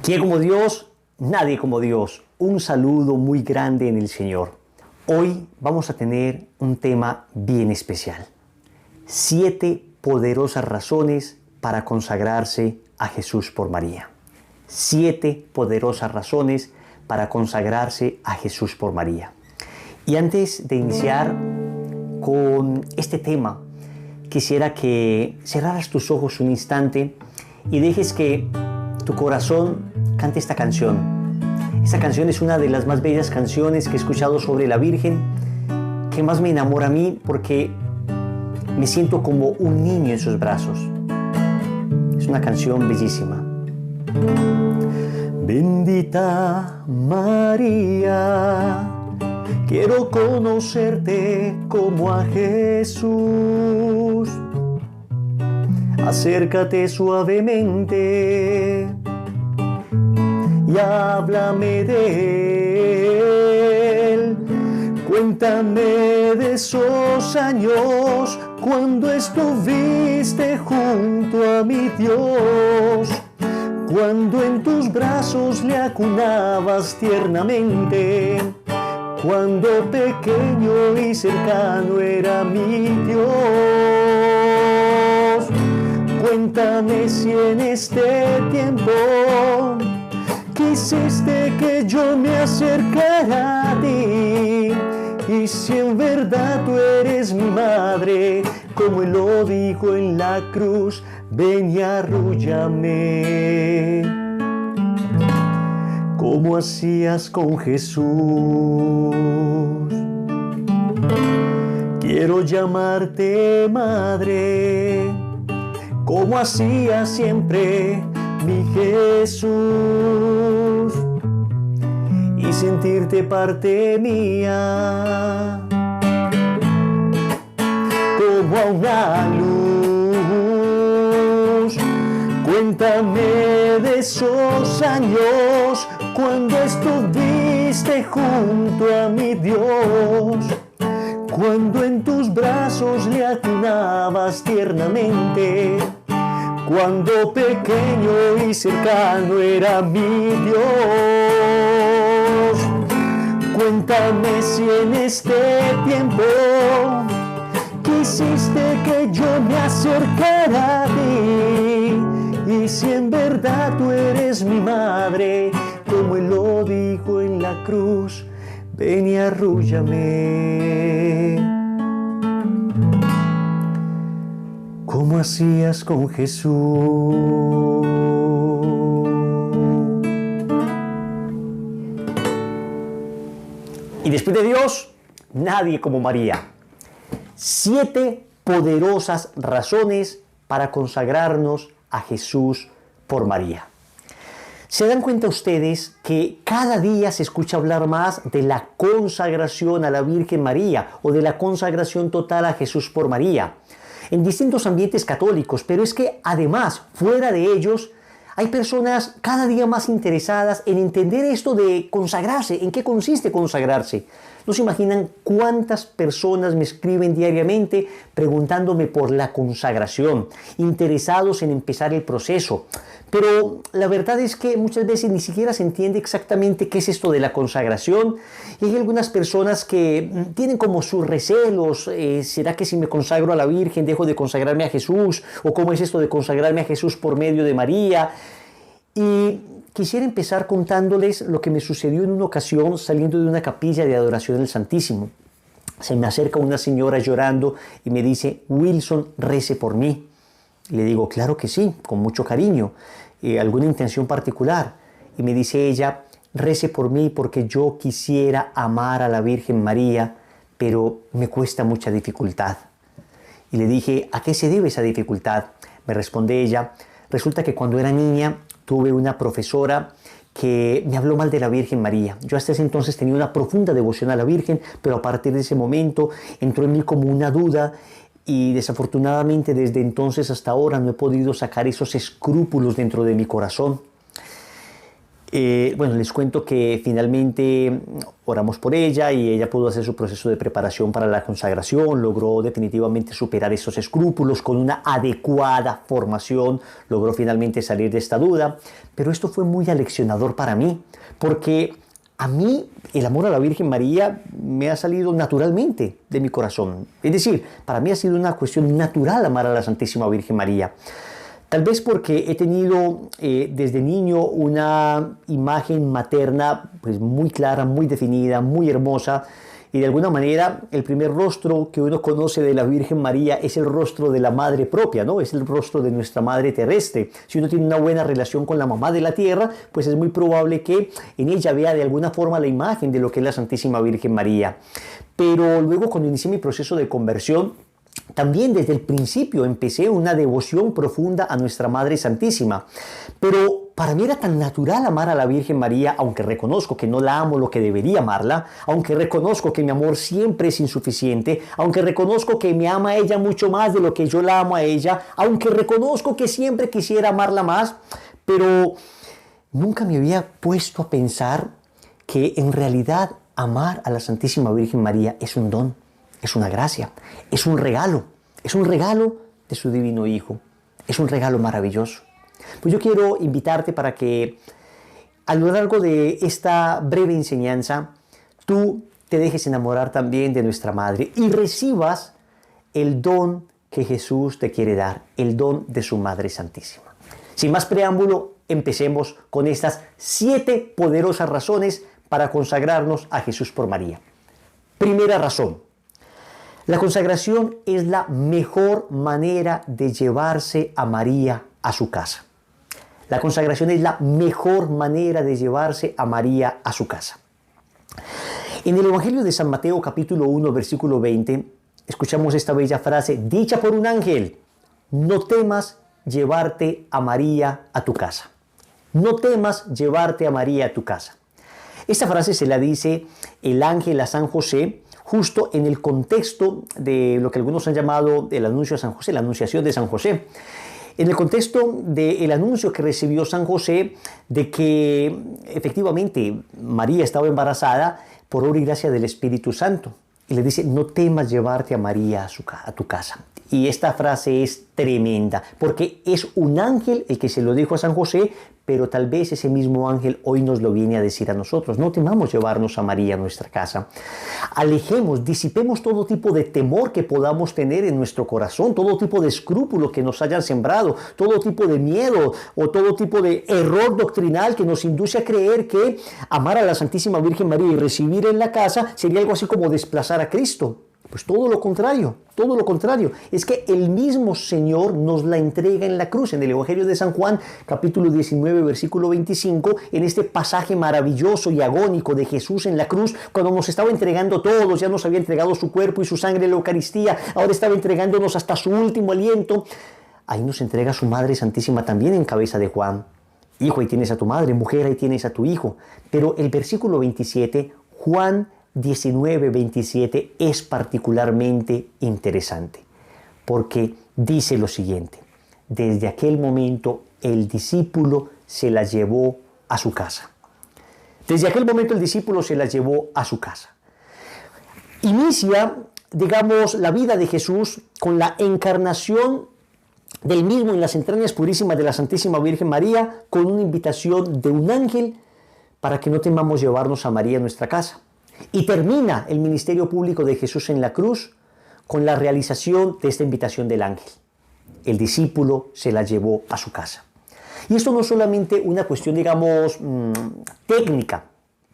¿Quién como Dios? Nadie como Dios. Un saludo muy grande en el Señor. Hoy vamos a tener un tema bien especial. 7 poderosas razones para consagrarse a Jesús por María. 7 poderosas razones para consagrarse a Jesús por María. Y antes de iniciar con este tema, quisiera que cerraras tus ojos un instante y dejes que tu corazón cante esta canción. Esta canción es una de las más bellas canciones que he escuchado sobre la Virgen, que más me enamora a mí porque me siento como un niño en sus brazos. Es una canción bellísima. Bendita María, quiero conocerte como a Jesús. Acércate suavemente y háblame de Él. Cuéntame de esos años cuando estuviste junto a mi Dios, cuando en tus brazos le acunabas tiernamente, cuando pequeño y cercano era mi Dios. Cuéntame si en este tiempo quisiste que yo me acercara a ti, y si en verdad tú eres mi madre, como Él lo dijo en la cruz, ven y arrúllame, como hacías con Jesús. Quiero llamarte madre, como hacía siempre mi Jesús, y sentirte parte mía, como a una luz. Cuéntame de esos años cuando estuviste junto a mi Dios, cuando en tus brazos le acunabas tiernamente, cuando pequeño y cercano era mi Dios. Cuéntame si en este tiempo quisiste que yo me acercara a ti, y si en verdad tú eres mi madre, como Él lo dijo en la cruz, ven y arrúllame, como hacías con Jesús. Y después de Dios, nadie como María. 7 poderosas razones para consagrarnos a Jesús por María. ¿Se dan cuenta ustedes que cada día se escucha hablar más de la consagración a la Virgen María o de la consagración total a Jesús por María en distintos ambientes católicos? Pero es que además, fuera de ellos, hay personas cada día más interesadas en entender esto de consagrarse, en qué consiste consagrarse. No se imaginan cuántas personas me escriben diariamente preguntándome por la consagración, interesados en empezar el proceso. Pero la verdad es que muchas veces ni siquiera se entiende exactamente qué es esto de la consagración. Y hay algunas personas que tienen como sus recelos. ¿Será que si me consagro a la Virgen dejo de consagrarme a Jesús? ¿O cómo es esto de consagrarme a Jesús por medio de María? Y quisiera empezar contándoles lo que me sucedió en una ocasión saliendo de una capilla de adoración del Santísimo. Se me acerca una señora llorando y me dice: Wilson, rece por mí. Le digo: claro que sí, con mucho cariño. ¿Alguna intención particular? Y me dice ella: rece por mí porque yo quisiera amar a la Virgen María, pero me cuesta mucha dificultad. Y le dije: ¿a qué se debe esa dificultad? Me responde ella: resulta que cuando era niña tuve una profesora que me habló mal de la Virgen María. Yo hasta ese entonces tenía una profunda devoción a la Virgen, pero a partir de ese momento entró en mí como una duda, y desafortunadamente desde entonces hasta ahora no he podido sacar esos escrúpulos dentro de mi corazón. Bueno, les cuento que finalmente oramos por ella y ella pudo hacer su proceso de preparación para la consagración, logró definitivamente superar esos escrúpulos con una adecuada formación, logró finalmente salir de esta duda, pero esto fue muy aleccionador para mí, porque a mí el amor a la Virgen María me ha salido naturalmente de mi corazón. Es decir, para mí ha sido una cuestión natural amar a la Santísima Virgen María. Tal vez porque he tenido desde niño una imagen materna pues, muy clara, muy definida, muy hermosa. Y de alguna manera el primer rostro que uno conoce de la Virgen María es el rostro de la madre propia, ¿no? Es el rostro de nuestra madre terrestre. Si uno tiene una buena relación con la mamá de la tierra, pues es muy probable que en ella vea de alguna forma la imagen de lo que es la Santísima Virgen María. Pero luego cuando inicié mi proceso de conversión, también desde el principio empecé una devoción profunda a nuestra Madre Santísima. Pero para mí era tan natural amar a la Virgen María, aunque reconozco que no la amo lo que debería amarla, aunque reconozco que mi amor siempre es insuficiente, aunque reconozco que me ama a ella mucho más de lo que yo la amo a ella, aunque reconozco que siempre quisiera amarla más, pero nunca me había puesto a pensar que en realidad amar a la Santísima Virgen María es un don. Es una gracia, es un regalo de su divino Hijo, es un regalo maravilloso. Pues yo quiero invitarte para que a lo largo de esta breve enseñanza tú te dejes enamorar también de nuestra Madre y recibas el don que Jesús te quiere dar, el don de su Madre Santísima. Sin más preámbulo, empecemos con estas 7 poderosas razones para consagrarnos a Jesús por María. Primera razón. La consagración es la mejor manera de llevarse a María a su casa. La consagración es la mejor manera de llevarse a María a su casa. En el Evangelio de San Mateo, capítulo 1, versículo 20, escuchamos esta bella frase, dicha por un ángel, no temas llevarte a María a tu casa. No temas llevarte a María a tu casa. Esta frase se la dice el ángel a San José, justo en el contexto de lo que algunos han llamado el anuncio de San José, la anunciación de San José. En el contexto del anuncio que recibió San José de que efectivamente María estaba embarazada por obra y gracia del Espíritu Santo. Y le dice, no temas llevarte a María a tu casa. Y esta frase es tremenda, porque es un ángel el que se lo dijo a San José, pero tal vez ese mismo ángel hoy nos lo viene a decir a nosotros. No temamos llevarnos a María a nuestra casa. Alejemos, disipemos todo tipo de temor que podamos tener en nuestro corazón, todo tipo de escrúpulo que nos hayan sembrado, todo tipo de miedo o todo tipo de error doctrinal que nos induce a creer que amar a la Santísima Virgen María y recibir en la casa sería algo así como desplazar a Cristo. Pues todo lo contrario. Es que el mismo Señor nos la entrega en la cruz, en el Evangelio de San Juan, capítulo 19, versículo 25, en este pasaje maravilloso y agónico de Jesús en la cruz, cuando nos estaba entregando todos, ya nos había entregado su cuerpo y su sangre en la Eucaristía, ahora estaba entregándonos hasta su último aliento. Ahí nos entrega su Madre Santísima también en cabeza de Juan. Hijo, ahí tienes a tu madre, mujer, ahí tienes a tu hijo. Pero el versículo 27, Juan 19:27 es particularmente interesante porque dice lo siguiente, desde aquel momento el discípulo se la llevó a su casa. Desde aquel momento el discípulo se la llevó a su casa. Inicia, digamos, la vida de Jesús con la encarnación del mismo en las entrañas purísimas de la Santísima Virgen María, con una invitación de un ángel para que no temamos llevarnos a María a nuestra casa. Y termina el ministerio público de Jesús en la cruz con la realización de esta invitación del ángel. El discípulo se la llevó a su casa. Y esto no es solamente una cuestión, digamos, técnica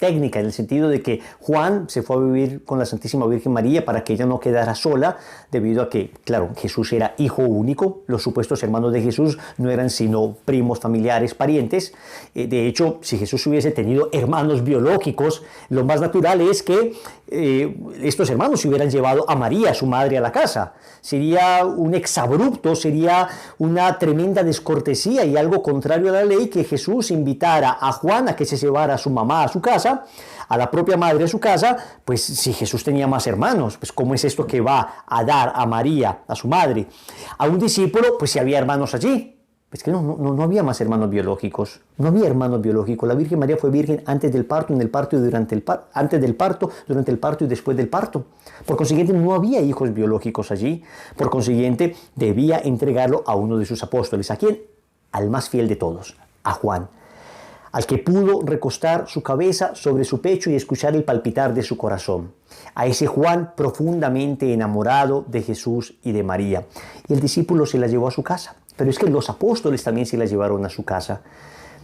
en el sentido de que Juan se fue a vivir con la Santísima Virgen María para que ella no quedara sola, debido a que, claro, Jesús era hijo único, los supuestos hermanos de Jesús no eran sino primos, familiares, parientes. De hecho, si Jesús hubiese tenido hermanos biológicos, lo más natural es que estos hermanos se hubieran llevado a María, su madre, a la casa. Sería un exabrupto, sería una tremenda descortesía y algo contrario a la ley que Jesús invitara a Juan a que se llevara a su mamá a su casa, a la propia madre a su casa. Pues si Jesús tenía más hermanos, pues ¿cómo es esto que va a dar a María, a su madre, a un discípulo? Pues si había hermanos allí. Es que no había más hermanos biológicos. No había hermanos biológicos. La Virgen María fue virgen antes del parto, en el parto y durante el parto, antes del parto, durante el parto y después del parto. Por consiguiente, no había hijos biológicos allí. Por consiguiente, debía entregarlo a uno de sus apóstoles. ¿A quién? Al más fiel de todos, a Juan, al que pudo recostar su cabeza sobre su pecho y escuchar el palpitar de su corazón. A ese Juan profundamente enamorado de Jesús y de María. Y el discípulo se la llevó a su casa. Pero es que los apóstoles también se la llevaron a su casa.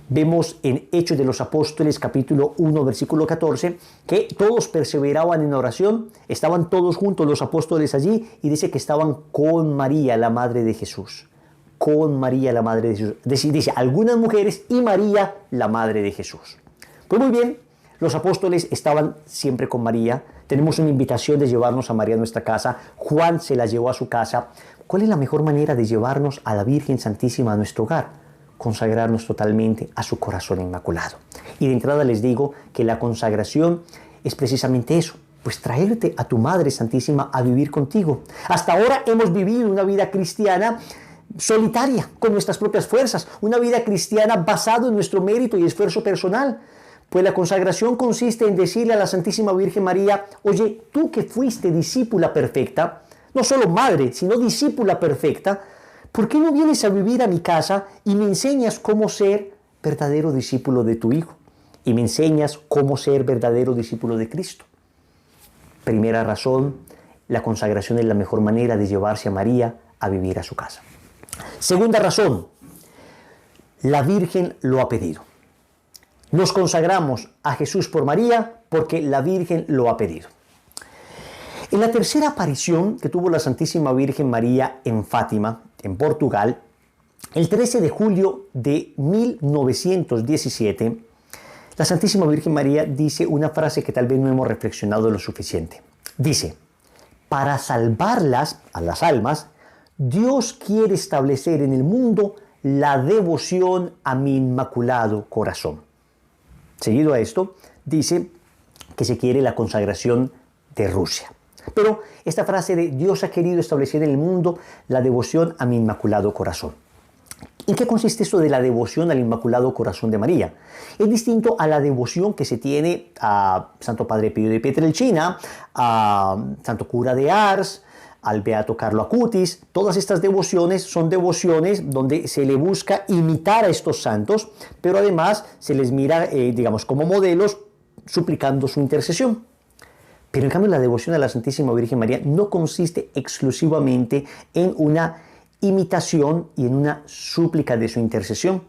Vemos en Hechos de los Apóstoles, capítulo 1, versículo 14, que todos perseveraban en oración, estaban todos juntos los apóstoles allí, y dice que estaban con María, la madre de Jesús. Con María, la madre de Jesús. Dice algunas mujeres y María, la madre de Jesús. Pues muy bien, los apóstoles estaban siempre con María. Tenemos una invitación de llevarnos a María a nuestra casa. Juan se la llevó a su casa. ¿Cuál es la mejor manera de llevarnos a la Virgen Santísima a nuestro hogar? Consagrarnos totalmente a su corazón inmaculado. Y de entrada les digo que la consagración es precisamente eso, pues traerte a tu Madre Santísima a vivir contigo. Hasta ahora hemos vivido una vida cristiana solitaria, con nuestras propias fuerzas, una vida cristiana basada en nuestro mérito y esfuerzo personal. Pues la consagración consiste en decirle a la Santísima Virgen María: oye, tú que fuiste discípula perfecta, no solo madre, sino discípula perfecta, ¿por qué no vienes a vivir a mi casa y me enseñas cómo ser verdadero discípulo de tu Hijo? Y me enseñas cómo ser verdadero discípulo de Cristo. Primera razón, la consagración es la mejor manera de llevarse a María a vivir a su casa. Segunda razón, la Virgen lo ha pedido. Nos consagramos a Jesús por María porque la Virgen lo ha pedido. En la tercera aparición que tuvo la Santísima Virgen María en Fátima, en Portugal, el 13 de julio de 1917, la Santísima Virgen María dice una frase que tal vez no hemos reflexionado lo suficiente. Dice: para salvarlas a las almas, Dios quiere establecer en el mundo la devoción a mi inmaculado corazón. Seguido a esto, dice que se quiere la consagración de Rusia. Pero esta frase de Dios ha querido establecer en el mundo la devoción a mi inmaculado corazón. ¿En qué consiste esto de la devoción al Inmaculado Corazón de María? Es distinto a la devoción que se tiene a Santo Padre Pío de Pietrelcina, a Santo Cura de Ars, al Beato Carlo Acutis. Todas estas devociones son devociones donde se le busca imitar a estos santos, pero además se les mira, como modelos, suplicando su intercesión. Pero en cambio la devoción a la Santísima Virgen María no consiste exclusivamente en una imitación y en una súplica de su intercesión.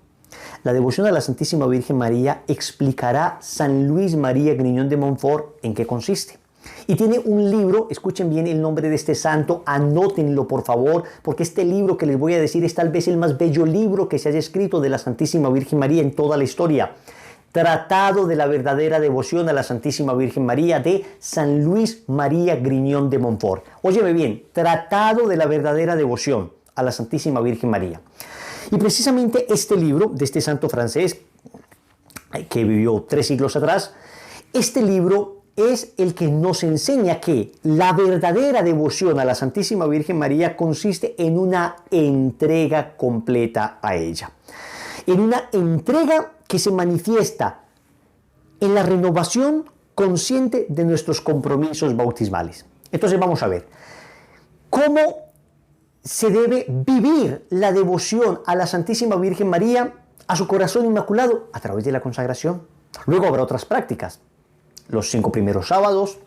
La devoción a la Santísima Virgen María explicará San Luis María Griñón de Montfort en qué consiste. Y tiene un libro, escuchen bien el nombre de este santo, anótenlo por favor, porque este libro que les voy a decir es tal vez el más bello libro que se haya escrito de la Santísima Virgen María en toda la historia. Tratado de la verdadera devoción a la Santísima Virgen María de San Luis María Griñón de Montfort. Óyeme bien, Tratado de la verdadera devoción a la Santísima Virgen María. Y precisamente este libro de este santo francés, que vivió 3 siglos atrás, este libro es el que nos enseña que la verdadera devoción a la Santísima Virgen María consiste en una entrega completa a ella. En una entrega que se manifiesta en la renovación consciente de nuestros compromisos bautismales. Entonces vamos a ver cómo se debe vivir la devoción a la Santísima Virgen María, a su corazón inmaculado, a través de la consagración. Luego habrá otras prácticas. Los 5 primeros sábados,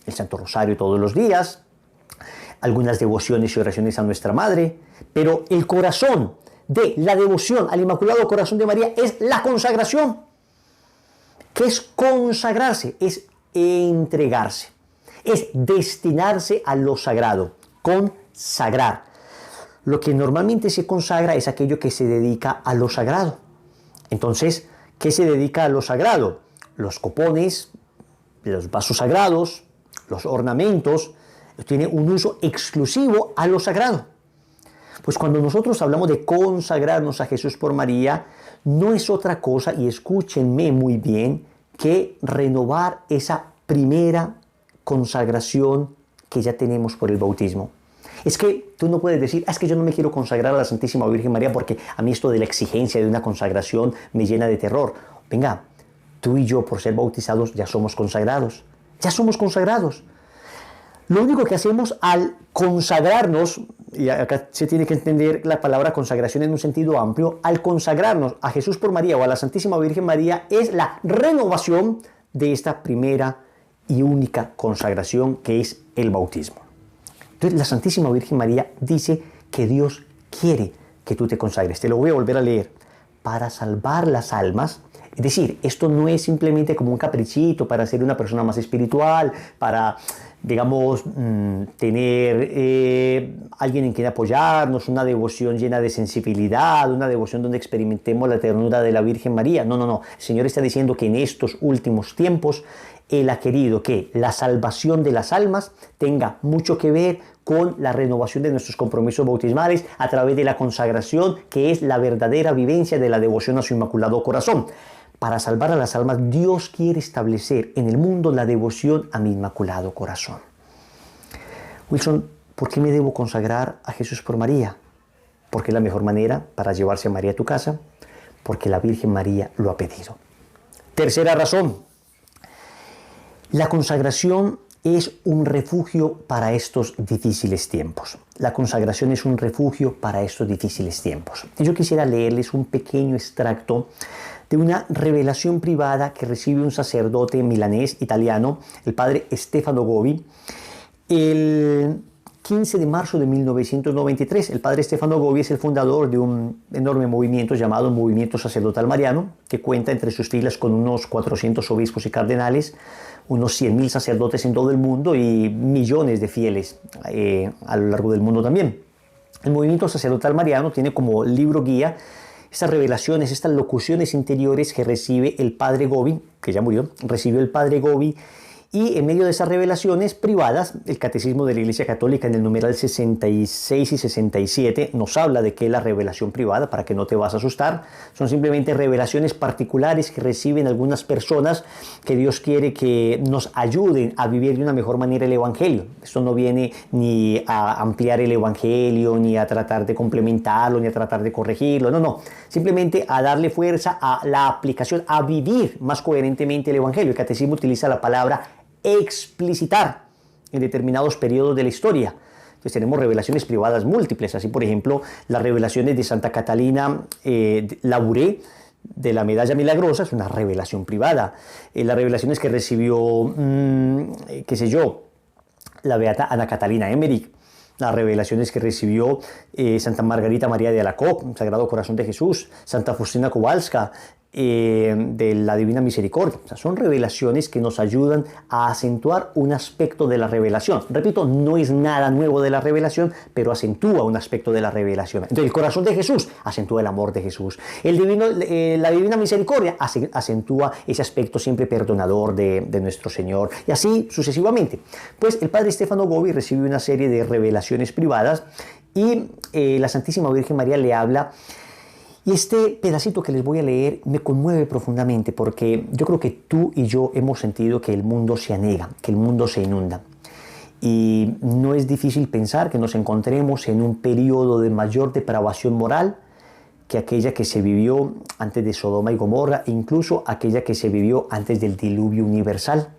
el Santo Rosario todos los días, algunas devociones y oraciones a nuestra Madre, pero el corazón de la devoción al Inmaculado Corazón de María es la consagración. ¿Qué es consagrarse? Es entregarse, es destinarse a lo sagrado, consagrar. Lo que normalmente se consagra es aquello que se dedica a lo sagrado. Entonces, ¿qué se dedica a lo sagrado? Los copones, los vasos sagrados, los ornamentos, tiene un uso exclusivo a lo sagrado. Pues cuando nosotros hablamos de consagrarnos a Jesús por María, no es otra cosa, y escúchenme muy bien, que renovar esa primera consagración que ya tenemos por el bautismo. Es que tú no puedes decir, es que yo no me quiero consagrar a la Santísima Virgen María porque a mí esto de la exigencia de una consagración me llena de terror. Venga, tú y yo por ser bautizados ya somos consagrados. Ya somos consagrados. Lo único que hacemos al consagrarnos, y acá se tiene que entender la palabra consagración en un sentido amplio, al consagrarnos a Jesús por María o a la Santísima Virgen María es la renovación de esta primera y única consagración que es el bautismo. Entonces la Santísima Virgen María dice que Dios quiere que tú te consagres. Te lo voy a volver a leer. Para salvar las almas. Es decir, esto no es simplemente como un caprichito para ser una persona más espiritual, para, digamos, tener alguien en quien apoyarnos, una devoción llena de sensibilidad, una devoción donde experimentemos la ternura de la Virgen María. No, no, no. El Señor está diciendo que en estos últimos tiempos Él ha querido que la salvación de las almas tenga mucho que ver con la renovación de nuestros compromisos bautismales a través de la consagración, que es la verdadera vivencia de la devoción a su Inmaculado Corazón. Para salvar a las almas, Dios quiere establecer en el mundo la devoción a mi Inmaculado Corazón. Wilson, ¿por qué me debo consagrar a Jesús por María? Porque es la mejor manera para llevarse a María a tu casa, porque la Virgen María lo ha pedido. Tercera razón, la consagración es un refugio para estos difíciles tiempos. La consagración es un refugio para estos difíciles tiempos. Y yo quisiera leerles un pequeño extracto de una revelación privada que recibe un sacerdote milanés italiano, el padre Stefano Gobi, el 15 de marzo de 1993. El padre Stefano Gobi es el fundador de un enorme movimiento llamado Movimiento Sacerdotal Mariano, que cuenta entre sus filas con unos 400 obispos y cardenales, unos 100.000 sacerdotes en todo el mundo y millones de fieles a lo largo del mundo también. El Movimiento Sacerdotal Mariano tiene como libro guía estas revelaciones, estas locuciones interiores que recibe el padre Gobi, que ya murió, recibió el padre Gobi, y en medio de esas revelaciones privadas, el Catecismo de la Iglesia Católica en el numeral 66 y 67 nos habla de que la revelación privada, para que no te vas a asustar, son simplemente revelaciones particulares que reciben algunas personas que Dios quiere que nos ayuden a vivir de una mejor manera el Evangelio. Esto no viene ni a ampliar el Evangelio, ni a tratar de complementarlo, ni a tratar de corregirlo, no, simplemente a darle fuerza a la aplicación, a vivir más coherentemente el Evangelio. El Catecismo utiliza la palabra explicitar en determinados periodos de la historia. Entonces tenemos revelaciones privadas múltiples, así por ejemplo las revelaciones de Santa Catalina Labouré de la medalla milagrosa, es una revelación privada. Las revelaciones que recibió, la beata Ana Catalina Emmerich, las revelaciones que recibió Santa Margarita María de Alacoque, Sagrado Corazón de Jesús, Santa Faustina Kowalska, de la Divina Misericordia. O sea, son revelaciones que nos ayudan a acentuar un aspecto de la revelación. Repito, no es nada nuevo de la revelación, pero acentúa un aspecto de la revelación. Entonces, el corazón de Jesús acentúa el amor de Jesús. La Divina Misericordia acentúa ese aspecto siempre perdonador de nuestro Señor. Y así sucesivamente. Pues el padre Stefano Gobi recibe una serie de revelaciones privadas y la Santísima Virgen María le habla. Y este pedacito que les voy a leer me conmueve profundamente porque yo creo que tú y yo hemos sentido que el mundo se anega, que el mundo se inunda. Y no es difícil pensar que nos encontremos en un periodo de mayor depravación moral que aquella que se vivió antes de Sodoma y Gomorra, e incluso aquella que se vivió antes del diluvio universal.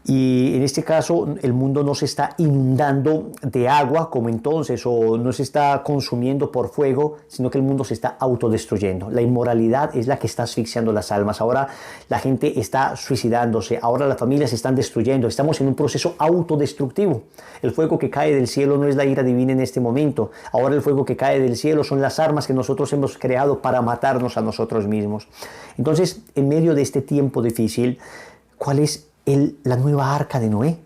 Y en este caso el mundo no se está inundando de agua como entonces, o no se está consumiendo por fuego, sino que el mundo se está autodestruyendo. La inmoralidad es la que está asfixiando las almas. Ahora la gente está suicidándose, ahora las familias se están destruyendo. Estamos en un proceso autodestructivo. El fuego que cae del cielo no es la ira divina en este momento. Ahora el fuego que cae del cielo son las armas que nosotros hemos creado para matarnos a nosotros mismos. Entonces, en medio de este tiempo difícil, ¿cuál es la nueva arca de Noé?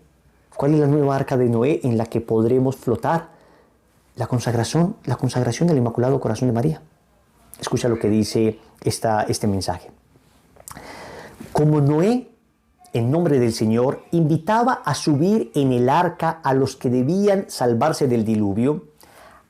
¿Cuál es la nueva arca de Noé en la que podremos flotar? La consagración del Inmaculado Corazón de María. Escucha lo que dice este mensaje. Como Noé, en nombre del Señor, invitaba a subir en el arca a los que debían salvarse del diluvio,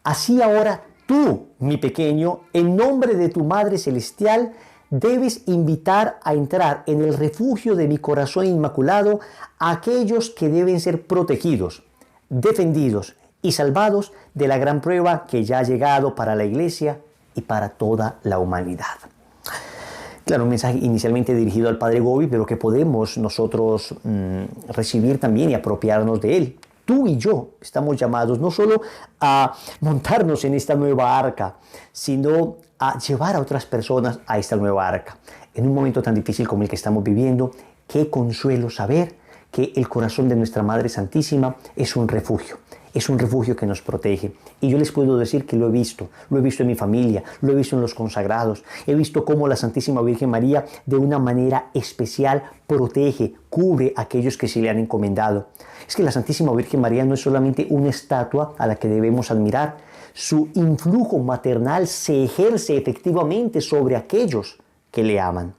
así ahora tú, mi pequeño, en nombre de tu Madre Celestial, debes invitar a entrar en el refugio de mi corazón inmaculado a aquellos que deben ser protegidos, defendidos y salvados de la gran prueba que ya ha llegado para la iglesia y para toda la humanidad. Claro, un mensaje inicialmente dirigido al Padre Gobi, pero que podemos nosotros recibir también y apropiarnos de él. Tú y yo estamos llamados no solo a montarnos en esta nueva arca, sino a llevar a otras personas a esta nueva arca. En un momento tan difícil como el que estamos viviendo, qué consuelo saber que el corazón de nuestra Madre Santísima es un refugio que nos protege. Y yo les puedo decir que lo he visto en mi familia, lo he visto en los consagrados, he visto cómo la Santísima Virgen María de una manera especial protege, cubre a aquellos que se le han encomendado. Es que la Santísima Virgen María no es solamente una estatua a la que debemos admirar, su influjo maternal se ejerce efectivamente sobre aquellos que le aman.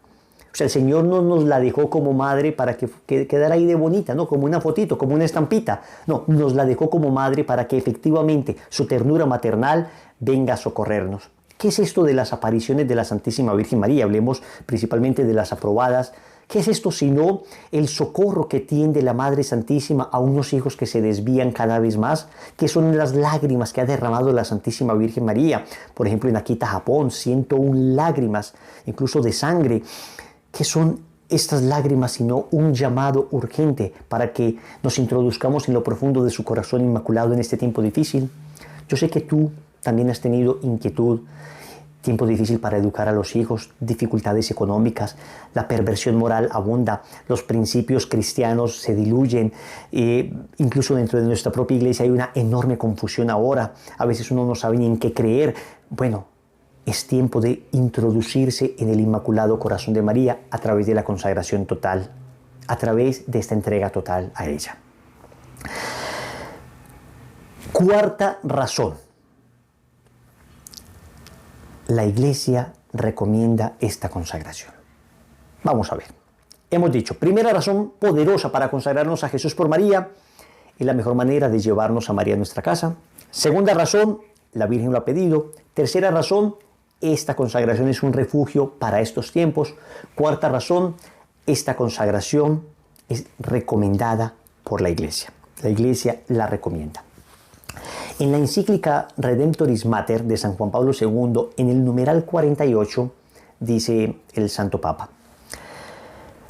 O sea, el Señor no nos la dejó como madre para que quedara ahí de bonita, ¿no? Como una fotito, como una estampita. No, nos la dejó como madre para que efectivamente su ternura maternal venga a socorrernos. ¿Qué es esto de las apariciones de la Santísima Virgen María? Hablemos principalmente de las aprobadas. ¿Qué es esto sino el socorro que tiende la Madre Santísima a unos hijos que se desvían cada vez más? ¿Qué son las lágrimas que ha derramado la Santísima Virgen María? Por ejemplo, en Akita, Japón, 101 lágrimas, incluso de sangre. ¿Qué son estas lágrimas sino un llamado urgente para que nos introduzcamos en lo profundo de su corazón inmaculado en este tiempo difícil? Yo sé que tú también has tenido inquietud, tiempo difícil para educar a los hijos, dificultades económicas, la perversión moral abunda, los principios cristianos se diluyen, incluso dentro de nuestra propia iglesia hay una enorme confusión ahora, a veces uno no sabe ni en qué creer. Bueno, es tiempo de introducirse en el Inmaculado Corazón de María a través de la consagración total, a través de esta entrega total a ella. Cuarta razón. La Iglesia recomienda esta consagración. Vamos a ver. Hemos dicho, primera razón poderosa para consagrarnos a Jesús por María, es la mejor manera de llevarnos a María a nuestra casa. Segunda razón, la Virgen lo ha pedido. Tercera razón, esta consagración es un refugio para estos tiempos. Cuarta razón, esta consagración es recomendada por la Iglesia. La Iglesia la recomienda. En la encíclica Redemptoris Mater de San Juan Pablo II, en el numeral 48, dice el Santo Papa: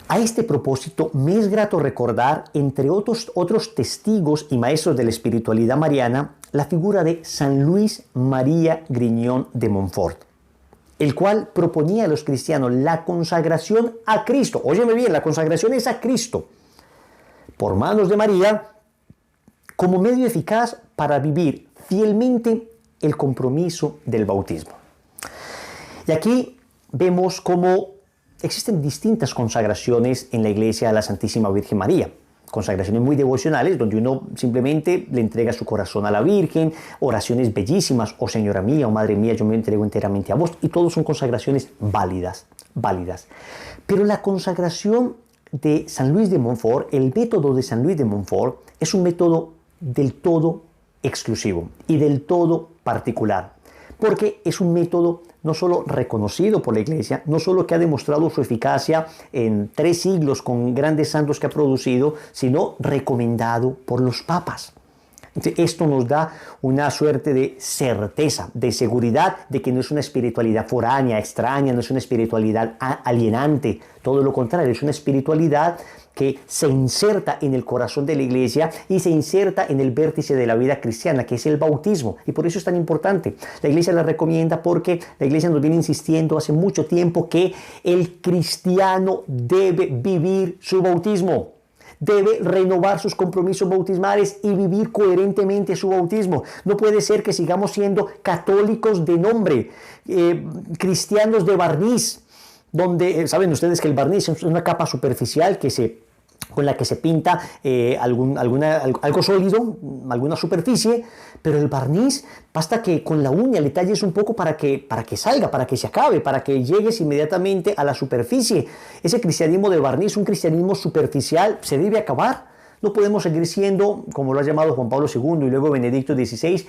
a este propósito me es grato recordar, entre otros testigos y maestros de la espiritualidad mariana, la figura de San Luis María Grignion de Montfort, el cual proponía a los cristianos la consagración a Cristo. Óyeme bien, la consagración es a Cristo, por manos de María, como medio eficaz para vivir fielmente el compromiso del bautismo. Y aquí vemos cómo existen distintas consagraciones en la Iglesia a la Santísima Virgen María. Consagraciones muy devocionales, donde uno simplemente le entrega su corazón a la Virgen, oraciones bellísimas, oh Señora mía, oh Madre mía, yo me entrego enteramente a vos, y todos son consagraciones válidas. Pero la consagración de San Luis de Montfort, el método de San Luis de Montfort, es un método del todo exclusivo y del todo particular, porque es un método no solo reconocido por la Iglesia, no solo que ha demostrado su eficacia en 3 siglos con grandes santos que ha producido, sino recomendado por los papas. Esto nos da una suerte de certeza, de seguridad de que no es una espiritualidad foránea, extraña, no es una espiritualidad alienante, todo lo contrario, es una espiritualidad que se inserta en el corazón de la Iglesia y se inserta en el vértice de la vida cristiana, que es el bautismo. Y por eso es tan importante. La Iglesia la recomienda porque la Iglesia nos viene insistiendo hace mucho tiempo que el cristiano debe vivir su bautismo. Debe renovar sus compromisos bautismales y vivir coherentemente su bautismo. No puede ser que sigamos siendo católicos de nombre, cristianos de barniz, donde, saben ustedes que el barniz es una capa superficial con la que se pinta algo sólido, alguna superficie, pero el barniz basta que con la uña le talles un poco para que salga, para que se acabe, para que llegues inmediatamente a la superficie. Ese cristianismo de barniz, un cristianismo superficial, se debe acabar. No podemos seguir siendo, como lo ha llamado Juan Pablo II y luego Benedicto XVI,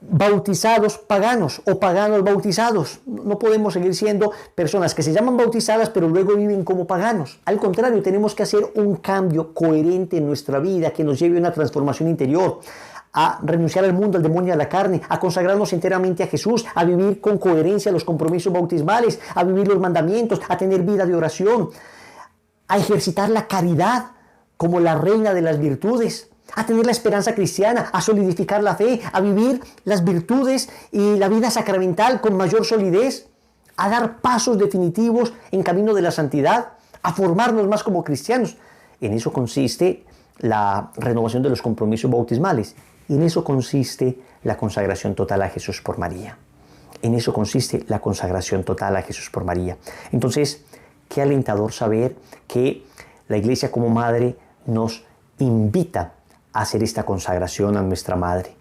bautizados paganos o paganos bautizados. No podemos seguir siendo personas que se llaman bautizadas pero luego viven como paganos. Al contrario, tenemos que hacer un cambio coherente en nuestra vida que nos lleve a una transformación interior, a renunciar al mundo, al demonio y a la carne, a consagrarnos enteramente a Jesús, a vivir con coherencia los compromisos bautismales, a vivir los mandamientos, a tener vida de oración, a ejercitar la caridad como la reina de las virtudes, a tener la esperanza cristiana, a solidificar la fe, a vivir las virtudes y la vida sacramental con mayor solidez, a dar pasos definitivos en camino de la santidad, a formarnos más como cristianos. En eso consiste la renovación de los compromisos bautismales. Y en eso consiste la consagración total a Jesús por María. En eso consiste la consagración total a Jesús por María. Entonces, qué alentador saber que la Iglesia como madre nos invita a hacer esta consagración a nuestra Madre.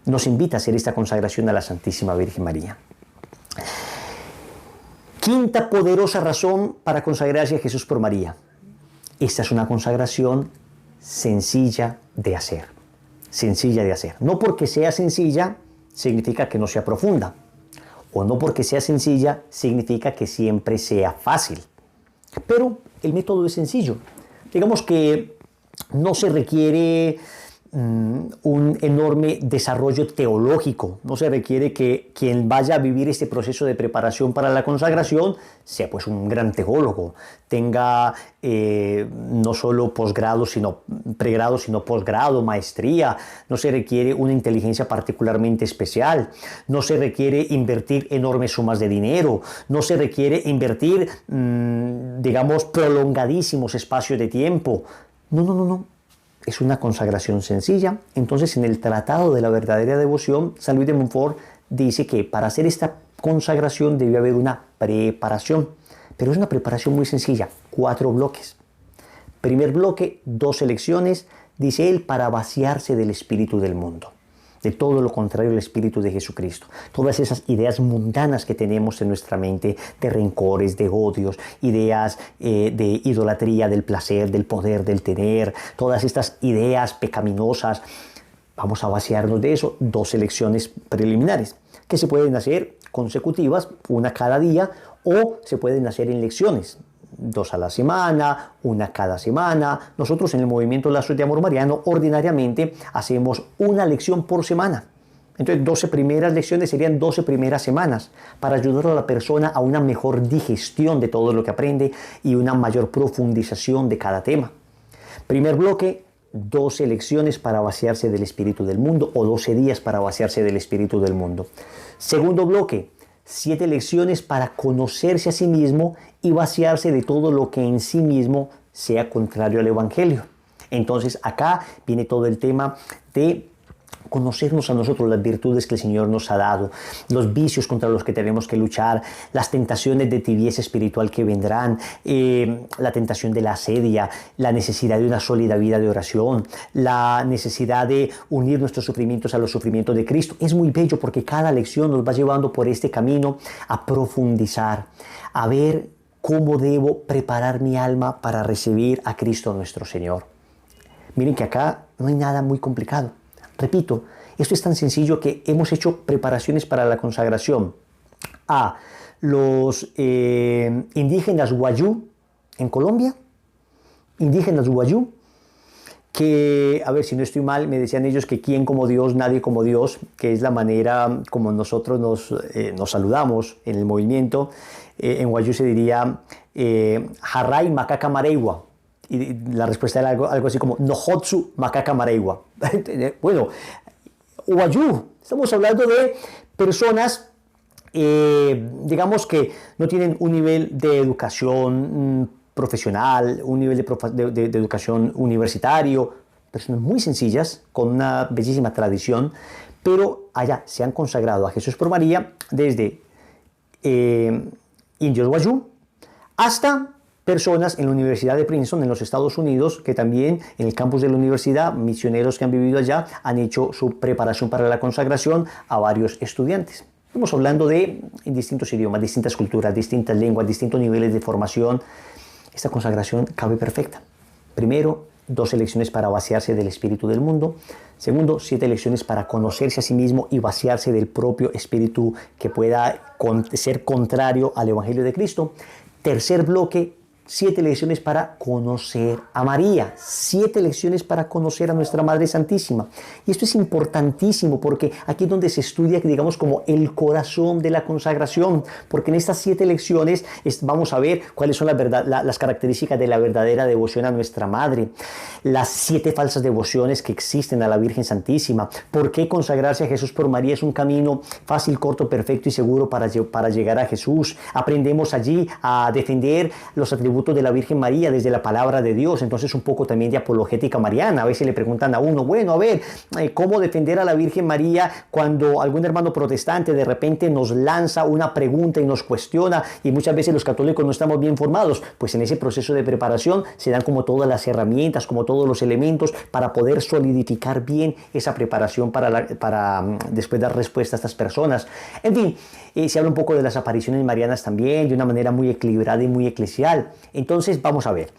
Nos invita a hacer esta consagración a la Santísima Virgen María. Quinta poderosa razón para consagrarse a Jesús por María. Esta es una consagración sencilla de hacer. Sencilla de hacer. No porque sea sencilla significa que no sea profunda. O no porque sea sencilla significa que siempre sea fácil. Pero el método es sencillo. Digamos que no se requiere un enorme desarrollo teológico. No se requiere que quien vaya a vivir este proceso de preparación para la consagración sea pues un gran teólogo, tenga no solo posgrado, sino pregrado, sino posgrado, maestría. No se requiere una inteligencia particularmente especial. No se requiere invertir enormes sumas de dinero. No se requiere invertir, digamos, prolongadísimos espacios de tiempo. No. Es una consagración sencilla. Entonces, en el Tratado de la Verdadera Devoción, San Luis de Montfort dice que para hacer esta consagración debe haber una preparación. Pero es una preparación muy sencilla, 4 bloques. Primer bloque, 2 elecciones, dice él, para vaciarse del espíritu del mundo. De todo lo contrario al espíritu de Jesucristo. Todas esas ideas mundanas que tenemos en nuestra mente, de rencores, de odios, ideas de idolatría, del placer, del poder, del tener, todas estas ideas pecaminosas, vamos a vaciarnos de eso. 2 elecciones preliminares, que se pueden hacer consecutivas, una cada día, o se pueden hacer en lecciones. 2 a la semana, una cada semana. Nosotros en el Movimiento Lazos de Amor Mariano ordinariamente hacemos una lección por semana. Entonces 12 primeras lecciones serían 12 primeras semanas para ayudar a la persona a una mejor digestión de todo lo que aprende y una mayor profundización de cada tema. Primer bloque, 12 lecciones para vaciarse del espíritu del mundo o 12 días para vaciarse del espíritu del mundo. Segundo bloque, 7 lecciones para conocerse a sí mismo y vaciarse de todo lo que en sí mismo sea contrario al Evangelio. Entonces acá viene todo el tema de conocernos a nosotros, las virtudes que el Señor nos ha dado, los vicios contra los que tenemos que luchar, las tentaciones de tibieza espiritual que vendrán, la tentación de la asedia, la necesidad de una sólida vida de oración, la necesidad de unir nuestros sufrimientos a los sufrimientos de Cristo. Es muy bello porque cada lección nos va llevando por este camino a profundizar, a ver cómo debo preparar mi alma para recibir a Cristo nuestro Señor. Miren que acá no hay nada muy complicado. Repito, esto es tan sencillo que hemos hecho preparaciones para la consagración a los indígenas Wayuu en Colombia, indígenas Wayuu, que, a ver si no estoy mal, me decían ellos que quién como Dios, nadie como Dios, que es la manera como nosotros nos saludamos en el movimiento. En Wayuu se diría Haray Macaca Mareigua. Y la respuesta era algo así como Nojotsu Macaca Mareigua. Bueno, Wayuu, estamos hablando de personas, digamos que no tienen un nivel de educación profesional, un nivel de educación universitario, personas muy sencillas, con una bellísima tradición, pero allá se han consagrado a Jesús por María desde indios Wayuu hasta personas en la Universidad de Princeton en los Estados Unidos, que también en el campus de la universidad, misioneros que han vivido allá, han hecho su preparación para la consagración a varios estudiantes. Estamos hablando de distintos idiomas, distintas culturas, distintas lenguas, distintos niveles de formación. Esta consagración cabe perfecta. Primero, 2 lecciones para vaciarse del espíritu del mundo. Segundo, 7 lecciones para conocerse a sí mismo y vaciarse del propio espíritu que pueda ser contrario al Evangelio de Cristo. Tercer bloque, 7 lecciones para conocer a María, 7 lecciones para conocer a nuestra Madre Santísima. Y esto es importantísimo porque aquí es donde se estudia, digamos, como el corazón de la consagración, porque en estas 7 lecciones vamos a ver cuáles son las características de la verdadera devoción a nuestra Madre, las 7 falsas devociones que existen a la Virgen Santísima, por qué consagrarse a Jesús por María es un camino fácil, corto, perfecto y seguro para llegar a Jesús. Aprendemos allí a defender los atributos de la Virgen María desde la palabra de Dios. Entonces un poco también de apologética mariana. A veces le preguntan a uno, bueno, a ver, ¿cómo defender a la Virgen María cuando algún hermano protestante de repente nos lanza una pregunta y nos cuestiona? Y muchas veces los católicos no estamos bien formados. Pues en ese proceso de preparación se dan como todas las herramientas, como todos los elementos para poder solidificar bien esa preparación para después dar respuesta a estas personas. En fin, se habla un poco de las apariciones marianas también, de una manera muy equilibrada y muy eclesial. Entonces vamos a ver,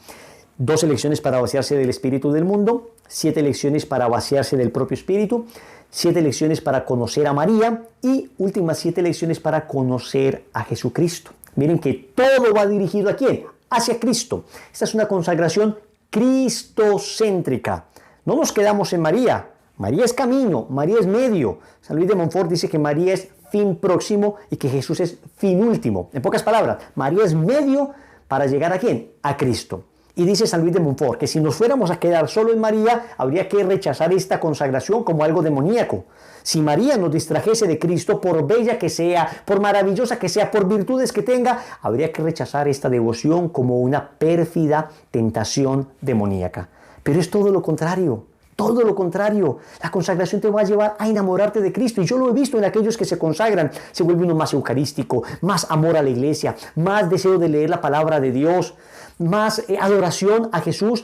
12 lecciones para vaciarse del espíritu del mundo, 7 lecciones para vaciarse del propio espíritu, 7 lecciones para conocer a María y últimas 7 lecciones para conocer a Jesucristo. Miren que todo va dirigido ¿a quién? Hacia Cristo. Esta es una consagración cristocéntrica. No nos quedamos en María. María es camino, María es medio. San Luis de Montfort dice que María es fin próximo y que Jesús es fin último. En pocas palabras, María es medio para llegar ¿a quién? A Cristo. Y dice San Luis de Montfort que si nos fuéramos a quedar solo en María, habría que rechazar esta consagración como algo demoníaco. Si María nos distrajese de Cristo, por bella que sea, por maravillosa que sea, por virtudes que tenga, habría que rechazar esta devoción como una pérfida tentación demoníaca. Pero es todo lo contrario. Todo lo contrario, la consagración te va a llevar a enamorarte de Cristo. Y yo lo he visto en aquellos que se consagran. Se vuelve uno más eucarístico, más amor a la iglesia, más deseo de leer la palabra de Dios, más adoración a Jesús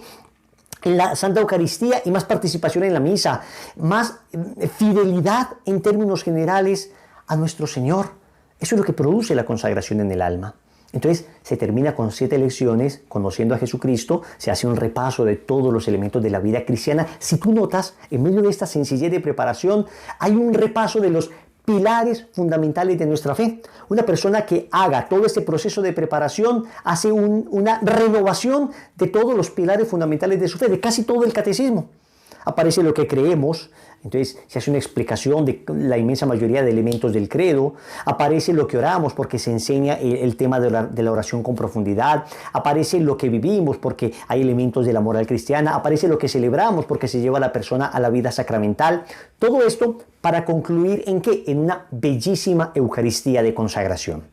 en la Santa Eucaristía y más participación en la misa, más fidelidad en términos generales a nuestro Señor. Eso es lo que produce la consagración en el alma. Entonces se termina con 7 lecciones, conociendo a Jesucristo, se hace un repaso de todos los elementos de la vida cristiana. Si tú notas, en medio de esta sencillez de preparación, hay un repaso de los pilares fundamentales de nuestra fe. Una persona que haga todo este proceso de preparación hace una renovación de todos los pilares fundamentales de su fe, de casi todo el catecismo. Aparece lo que creemos, entonces se hace una explicación de la inmensa mayoría de elementos del credo, aparece lo que oramos porque se enseña el tema de la oración con profundidad, aparece lo que vivimos porque hay elementos de la moral cristiana, aparece lo que celebramos porque se lleva a la persona a la vida sacramental. Todo esto para concluir ¿en qué? En una bellísima Eucaristía de consagración.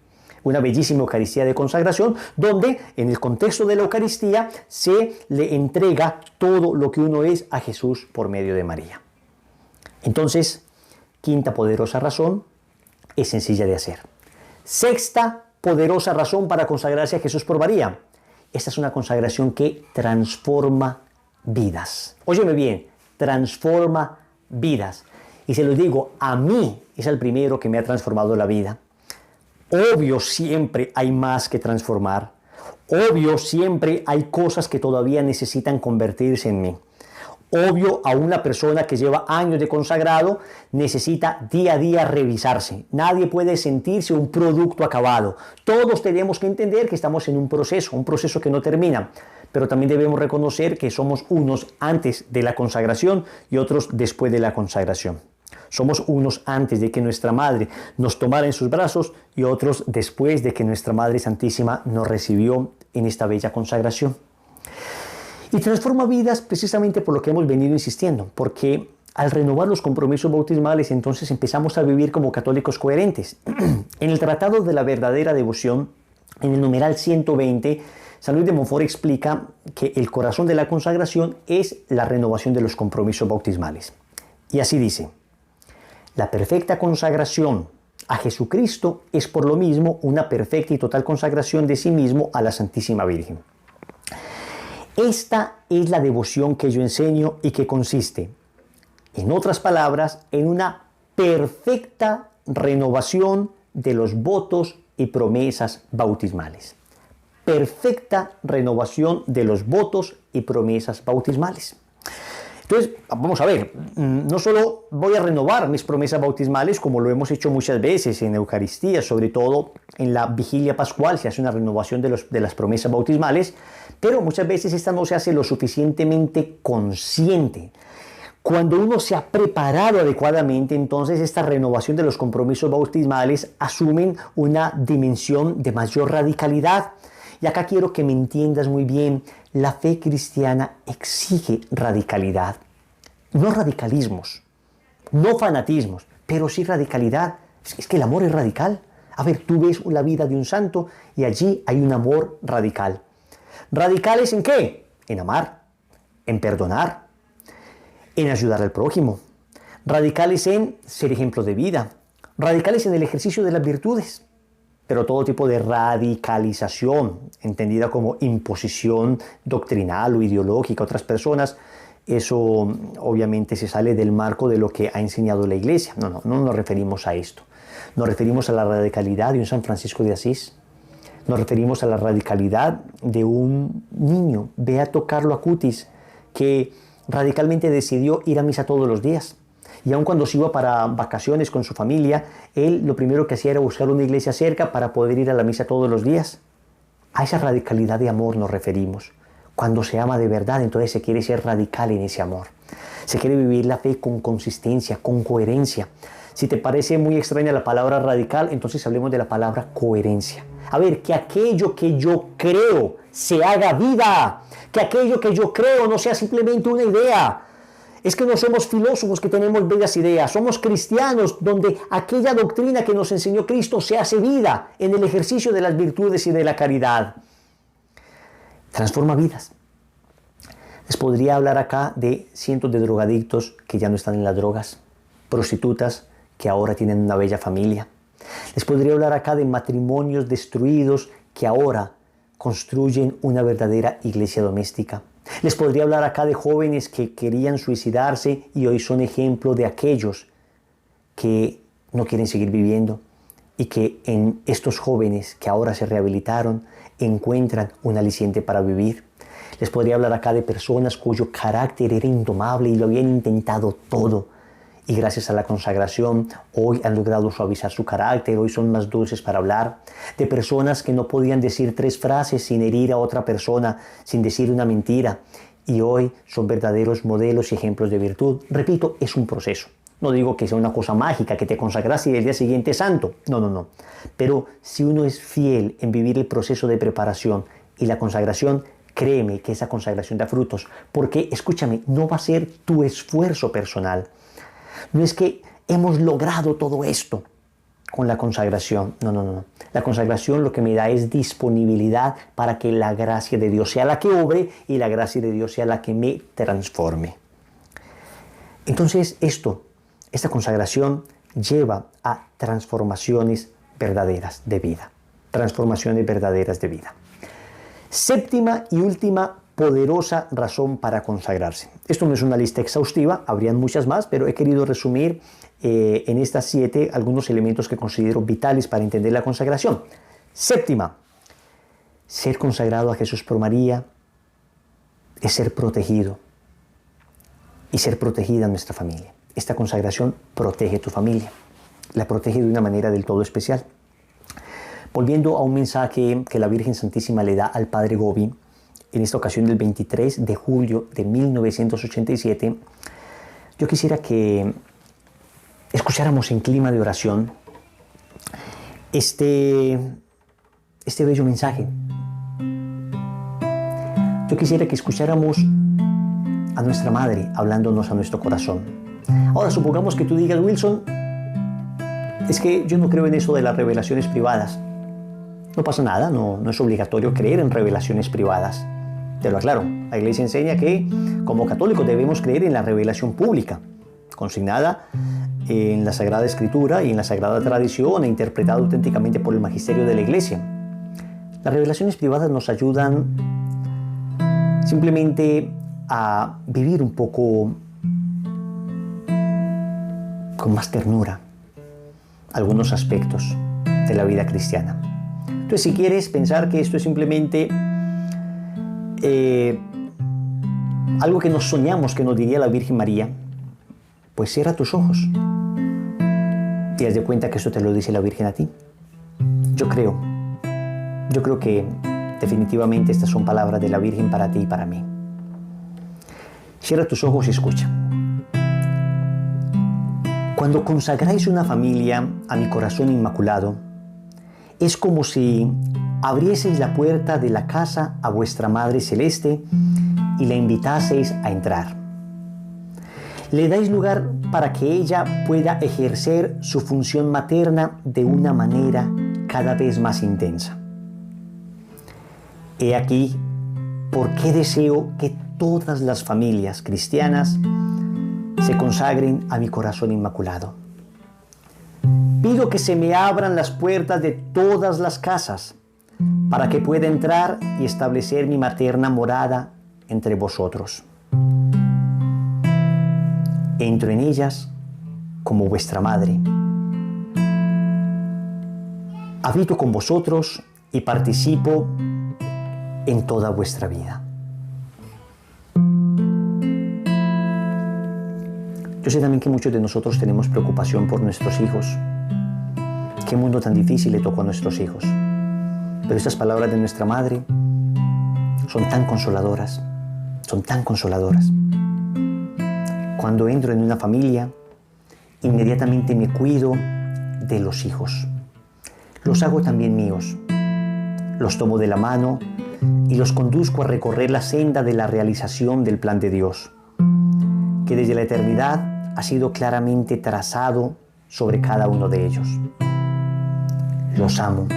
Una bellísima Eucaristía de consagración donde en el contexto de la Eucaristía se le entrega todo lo que uno es a Jesús por medio de María. Entonces, quinta poderosa razón es sencilla de hacer. Sexta poderosa razón para consagrarse a Jesús por María. Esta es una consagración que transforma vidas. Óyeme bien, transforma vidas. Y se los digo, a mí es el primero que me ha transformado la vida. Obvio, siempre hay más que transformar. Obvio, siempre hay cosas que todavía necesitan convertirse en mí. Obvio, a una persona que lleva años de consagrado necesita día a día revisarse. Nadie puede sentirse un producto acabado. Todos tenemos que entender que estamos en un proceso que no termina. Pero también debemos reconocer que somos unos antes de la consagración y otros después de la consagración. Somos unos antes de que nuestra Madre nos tomara en sus brazos y otros después de que nuestra Madre Santísima nos recibió en esta bella consagración. Y transforma vidas precisamente por lo que hemos venido insistiendo, porque al renovar los compromisos bautismales entonces empezamos a vivir como católicos coherentes. En el Tratado de la Verdadera Devoción, en el numeral 120, San Luis de Montfort explica que el corazón de la consagración es la renovación de los compromisos bautismales. Y así dice: la perfecta consagración a Jesucristo es por lo mismo una perfecta y total consagración de sí mismo a la Santísima Virgen. Esta es la devoción que yo enseño y que consiste, en otras palabras, en una perfecta renovación de los votos y promesas bautismales. Perfecta renovación de los votos y promesas bautismales. Entonces, vamos a ver, no solo voy a renovar mis promesas bautismales, como lo hemos hecho muchas veces en Eucaristía, sobre todo en la vigilia pascual, se hace una renovación de las promesas bautismales, pero muchas veces esta no se hace lo suficientemente consciente. Cuando uno se ha preparado adecuadamente, entonces esta renovación de los compromisos bautismales asumen una dimensión de mayor radicalidad. Y acá quiero que me entiendas muy bien, la fe cristiana exige radicalidad. No radicalismos, no fanatismos, pero sí radicalidad. Es que el amor es radical. A ver, tú ves la vida de un santo y allí hay un amor radical. ¿Radicales en qué? En amar, en perdonar, en ayudar al prójimo. Radicales en ser ejemplo de vida. Radicales en el ejercicio de las virtudes. Pero todo tipo de radicalización, entendida como imposición doctrinal o ideológica a otras personas, eso obviamente se sale del marco de lo que ha enseñado la Iglesia. No nos referimos a esto. Nos referimos a la radicalidad de un San Francisco de Asís. Nos referimos a la radicalidad de un niño, Beato Carlo Acutis, que radicalmente decidió ir a misa todos los días. Y aun cuando se iba para vacaciones con su familia, él lo primero que hacía era buscar una iglesia cerca para poder ir a la misa todos los días. A esa radicalidad de amor nos referimos. Cuando se ama de verdad, entonces se quiere ser radical en ese amor. Se quiere vivir la fe con consistencia, con coherencia. Si te parece muy extraña la palabra radical, entonces hablemos de la palabra coherencia. A ver, que aquello que yo creo se haga vida. Que aquello que yo creo no sea simplemente una idea. Es que no somos filósofos que tenemos bellas ideas, somos cristianos donde aquella doctrina que nos enseñó Cristo se hace vida en el ejercicio de las virtudes y de la caridad. Transforma vidas. Les podría hablar acá de cientos de drogadictos que ya no están en las drogas, prostitutas que ahora tienen una bella familia. Les podría hablar acá de matrimonios destruidos que ahora construyen una verdadera iglesia doméstica. Les podría hablar acá de jóvenes que querían suicidarse y hoy son ejemplo de aquellos que no quieren seguir viviendo y que en estos jóvenes que ahora se rehabilitaron encuentran un aliciente para vivir. Les podría hablar acá de personas cuyo carácter era indomable y lo habían intentado todo. Y gracias a la consagración, hoy han logrado suavizar su carácter, hoy son más dulces para hablar. De personas que no podían decir 3 frases sin herir a otra persona, sin decir una mentira. Y hoy son verdaderos modelos y ejemplos de virtud. Repito, es un proceso. No digo que sea una cosa mágica, que te consagras y el día siguiente es santo. No. Pero si uno es fiel en vivir el proceso de preparación y la consagración, créeme que esa consagración da frutos. Porque, escúchame, no va a ser tu esfuerzo personal. No es que hemos logrado todo esto con la consagración. No. La consagración lo que me da es disponibilidad para que la gracia de Dios sea la que obre y la gracia de Dios sea la que me transforme. Entonces esta consagración lleva a transformaciones verdaderas de vida. Transformaciones verdaderas de vida. Séptima y última poderosa razón para consagrarse. Esto no es una lista exhaustiva, habrían muchas más, pero he querido resumir en estas 7 algunos elementos que considero vitales para entender la consagración. Séptima, ser consagrado a Jesús por María es ser protegido y ser protegida nuestra familia. Esta consagración protege tu familia, la protege de una manera del todo especial. Volviendo a un mensaje que la Virgen Santísima le da al Padre Gobi, en esta ocasión del 23 de julio de 1987, yo quisiera que escucháramos en clima de oración este bello mensaje. Yo quisiera que escucháramos a nuestra Madre hablándonos a nuestro corazón. Ahora, supongamos que tú digas, Wilson, es que yo no creo en eso de las revelaciones privadas. No pasa nada, no es obligatorio creer en revelaciones privadas. Te lo aclaro, la Iglesia enseña que como católicos debemos creer en la revelación pública, consignada en la Sagrada Escritura y en la Sagrada Tradición e interpretada auténticamente por el magisterio de la Iglesia. Las revelaciones privadas nos ayudan simplemente a vivir un poco con más ternura algunos aspectos de la vida cristiana. Entonces, si quieres pensar que esto es simplemente algo que nos soñamos que nos diría la Virgen María, pues cierra tus ojos y haz de cuenta que eso te lo dice la Virgen a ti. Yo creo que definitivamente estas son palabras de la Virgen para ti y para mí. Cierra tus ojos y escucha. Cuando consagráis una familia a mi corazón inmaculado, es como si abrieseis la puerta de la casa a vuestra Madre Celeste y la invitaseis a entrar. Le dais lugar para que ella pueda ejercer su función materna de una manera cada vez más intensa. He aquí por qué deseo que todas las familias cristianas se consagren a mi corazón inmaculado. Pido que se me abran las puertas de todas las casas para que pueda entrar y establecer mi materna morada entre vosotros. Entro en ellas como vuestra madre. Habito con vosotros y participo en toda vuestra vida. Yo sé también que muchos de nosotros tenemos preocupación por nuestros hijos. Qué mundo tan difícil le tocó a nuestros hijos. Pero estas palabras de nuestra madre son tan consoladoras, son tan consoladoras. Cuando entro en una familia, inmediatamente me cuido de los hijos. Los hago también míos. Los tomo de la mano y los conduzco a recorrer la senda de la realización del plan de Dios, que desde la eternidad ha sido claramente trazado sobre cada uno de ellos. Los amo.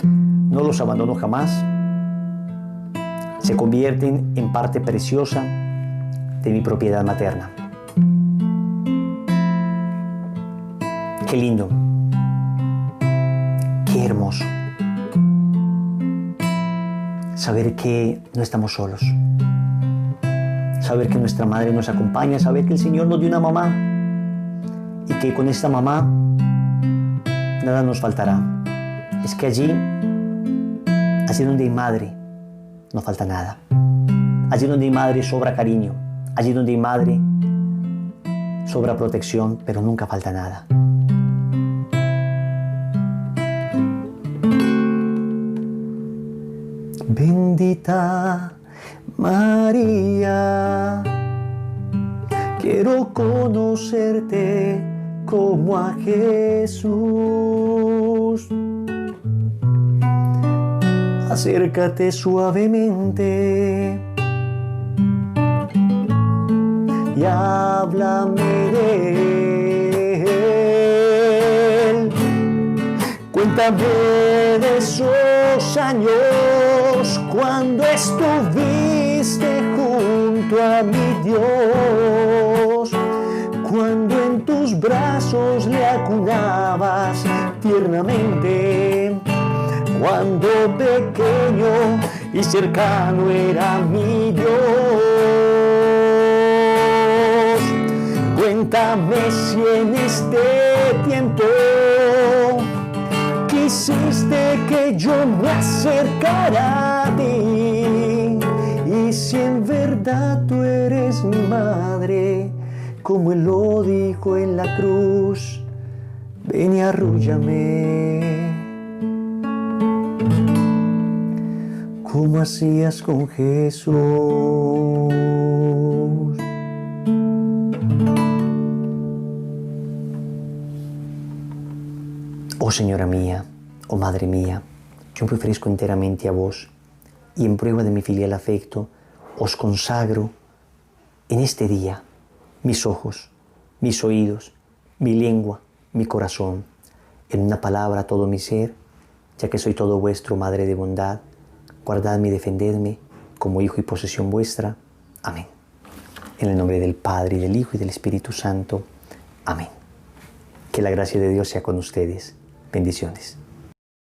No los abandono jamás. Se convierten en parte preciosa de mi propiedad materna. Qué lindo. Qué hermoso. Saber que no estamos solos. Saber que nuestra madre nos acompaña, saber que el Señor nos dio una mamá y que con esta mamá nada nos faltará. Es que allí donde hay madre, no falta nada. Allí donde hay madre sobra cariño. Allí donde hay madre sobra protección, pero nunca falta nada. Bendita María, quiero conocerte como a Jesús. Acércate suavemente y háblame de Él. Cuéntame de esos años cuando estuviste junto a mi Dios, cuando en tus brazos le acunabas tiernamente, cuando pequeño y cercano era mi Dios. Cuéntame si en este tiempo quisiste que yo me acercara a ti, y si en verdad tú eres mi madre, como Él lo dijo en la cruz, ven y arrúllame, como hacías con Jesús. Oh Señora mía, oh Madre mía, yo me ofrezco enteramente a vos y en prueba de mi filial afecto os consagro en este día mis ojos, mis oídos, mi lengua, mi corazón, en una palabra todo mi ser, ya que soy todo vuestro, Madre de bondad. Guardadme y defendedme como hijo y posesión vuestra. Amén. En el nombre del Padre, y del Hijo, y del Espíritu Santo. Amén. Que la gracia de Dios sea con ustedes. Bendiciones.